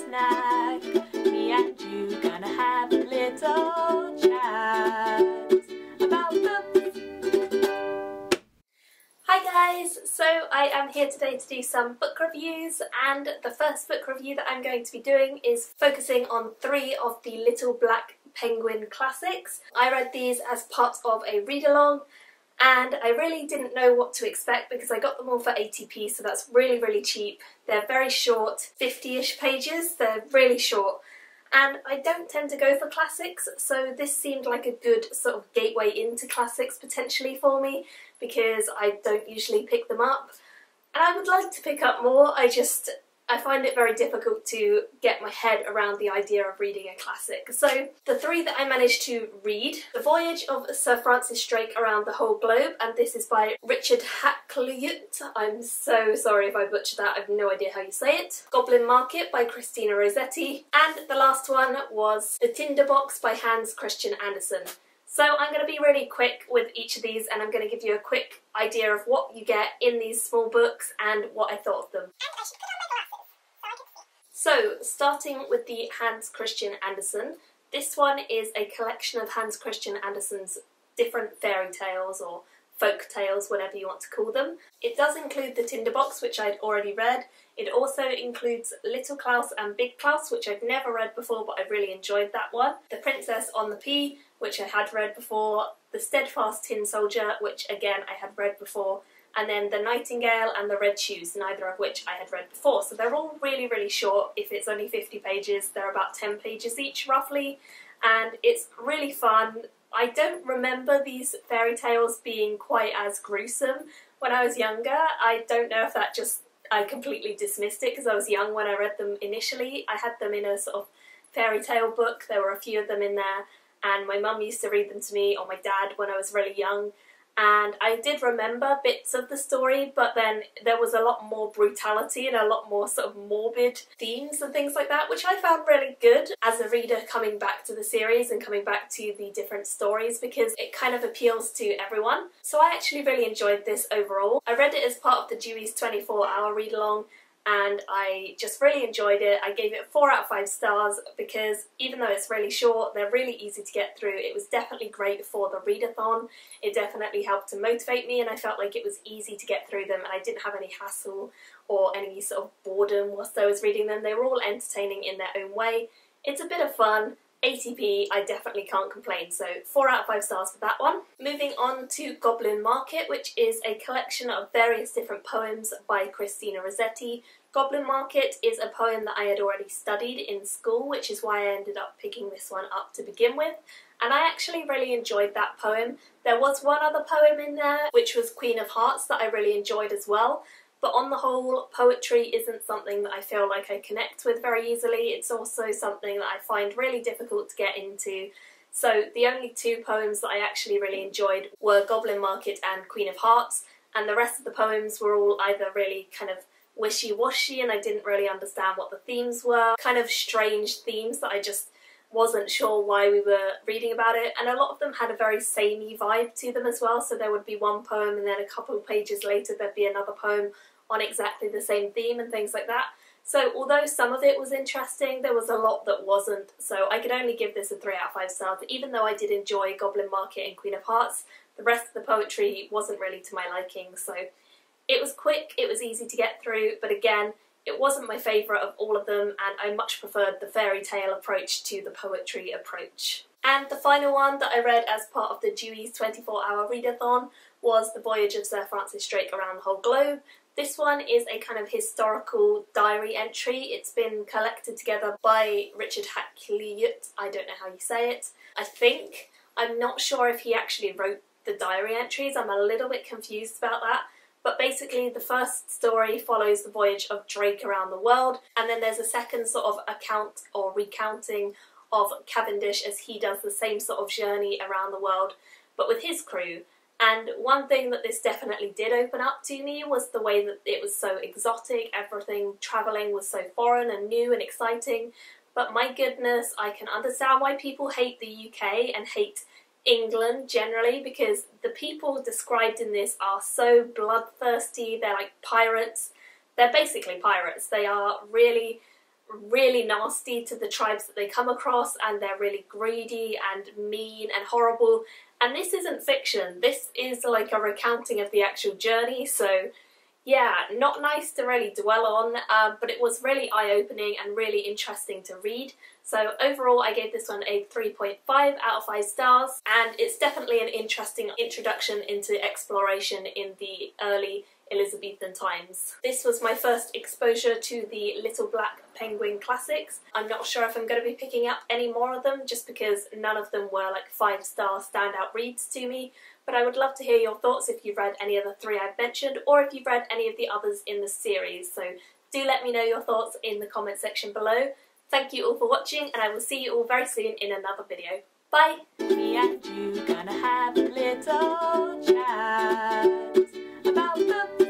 snack. Me and you gonna have a little chat about books. Hi guys, so I am here today to do some book reviews, and the first book review that I'm going to be doing is focusing on 3 of the Little Black Penguin classics. I read these as part of a read-along, and I really didn't know what to expect because I got them all for 80p, so that's really cheap. They're very short, 50-ish pages, they're really short. And I don't tend to go for classics, so this seemed like a good sort of gateway into classics potentially for me, because I don't usually pick them up. And I would like to pick up more, I find it very difficult to get my head around the idea of reading a classic. So the 3 that I managed to read: The Voyage of Sir Francis Drake Around the Whole Globe, and this is by Richard Hakluyt. I'm so sorry if I butchered that, I have no idea how you say it. Goblin Market by Christina Rossetti, and the last one was The Tinderbox by Hans Christian Andersen. So I'm going to be really quick with each of these, and I'm going to give you a quick idea of what you get in these small books and what I thought of them. So, starting with the Hans Christian Andersen, this one is a collection of Hans Christian Andersen's different fairy tales or folk tales, whatever you want to call them. It does include The Tinderbox, which I'd already read. It also includes Little Klaus and Big Klaus, which I'd never read before, but I really enjoyed that one. The Princess on the Pea, which I had read before. The Steadfast Tin Soldier, which again I had read before. And then The Nightingale and The Red Shoes, neither of which I had read before. So they're all really short. If it's only 50 pages, they're about 10 pages each roughly, and it's really fun. I don't remember these fairy tales being quite as gruesome when I was younger. I don't know if that I completely dismissed it because I was young when I read them initially. I had them in a sort of fairy tale book. There were a few of them in there, and my mum used to read them to me, or my dad, when I was really young. And I did remember bits of the story, but then there was a lot more brutality and a lot more sort of morbid themes and things like that, which I found really good as a reader coming back to the series and coming back to the different stories, because it kind of appeals to everyone. So I actually really enjoyed this overall. I read it as part of the Dewey's 24-hour read-along, and I just really enjoyed it. I gave it 4 out of 5 stars because even though it's really short, they're really easy to get through. It was definitely great for the readathon. It definitely helped to motivate me, and I felt like it was easy to get through them, and I didn't have any hassle or any sort of boredom whilst I was reading them. They were all entertaining in their own way. It's a bit of fun. 80p, I definitely can't complain, so 4 out of 5 stars for that one. Moving on to Goblin Market, which is a collection of various different poems by Christina Rossetti. Goblin Market is a poem that I had already studied in school, which is why I ended up picking this one up to begin with, and I actually really enjoyed that poem. There was one other poem in there, which was Queen of Hearts, that I really enjoyed as well. But on the whole, poetry isn't something that I feel like I connect with very easily. It's also something that I find really difficult to get into. So the only 2 poems that I actually really enjoyed were Goblin Market and Queen of Hearts, and the rest of the poems were all either really kind of wishy-washy and I didn't really understand what the themes were, kind of strange themes that I just wasn't sure why we were reading about it, and a lot of them had a very samey vibe to them as well. So there would be one poem and then a couple of pages later there'd be another poem on exactly the same theme and things like that. So although some of it was interesting, there was a lot that wasn't, so I could only give this a 3 out of 5 stars. Even though I did enjoy Goblin Market and Queen of Hearts, the rest of the poetry wasn't really to my liking. So it was quick, it was easy to get through, but again, it wasn't my favourite of all of them, and I much preferred the fairy tale approach to the poetry approach. And the final one that I read as part of the Dewey's 24-hour readathon was The Voyage of Sir Francis Drake Around the Whole Globe. This one is a kind of historical diary entry. It's been collected together by Richard Hakluyt. I don't know how you say it. I think. I'm not sure if he actually wrote the diary entries. I'm a little bit confused about that. But basically the first story follows the voyage of Drake around the world, and then there's a second sort of account or recounting of Cavendish as he does the same sort of journey around the world, but with his crew. And one thing that this definitely did open up to me was the way that it was so exotic. Everything travelling was so foreign and new and exciting. But my goodness, I can understand why people hate the UK and hate England generally, because the people described in this are so bloodthirsty. They're like pirates. They're basically pirates. They are really really nasty to the tribes that they come across, and they're really greedy and mean and horrible. And this isn't fiction, this is like a recounting of the actual journey, so yeah, not nice to really dwell on, but it was really eye-opening and really interesting to read. So overall I gave this one a 3.5 out of 5 stars, and it's definitely an interesting introduction into exploration in the early Elizabethan times. This was my first exposure to the Little Black Penguin classics. I'm not sure if I'm going to be picking up any more of them, just because none of them were like 5-star standout reads to me, but I would love to hear your thoughts if you've read any of the 3 I've mentioned, or if you've read any of the others in the series, so do let me know your thoughts in the comment section below. Thank you all for watching, and I will see you all very soon in another video. Bye! Me and you gonna have a little chat about the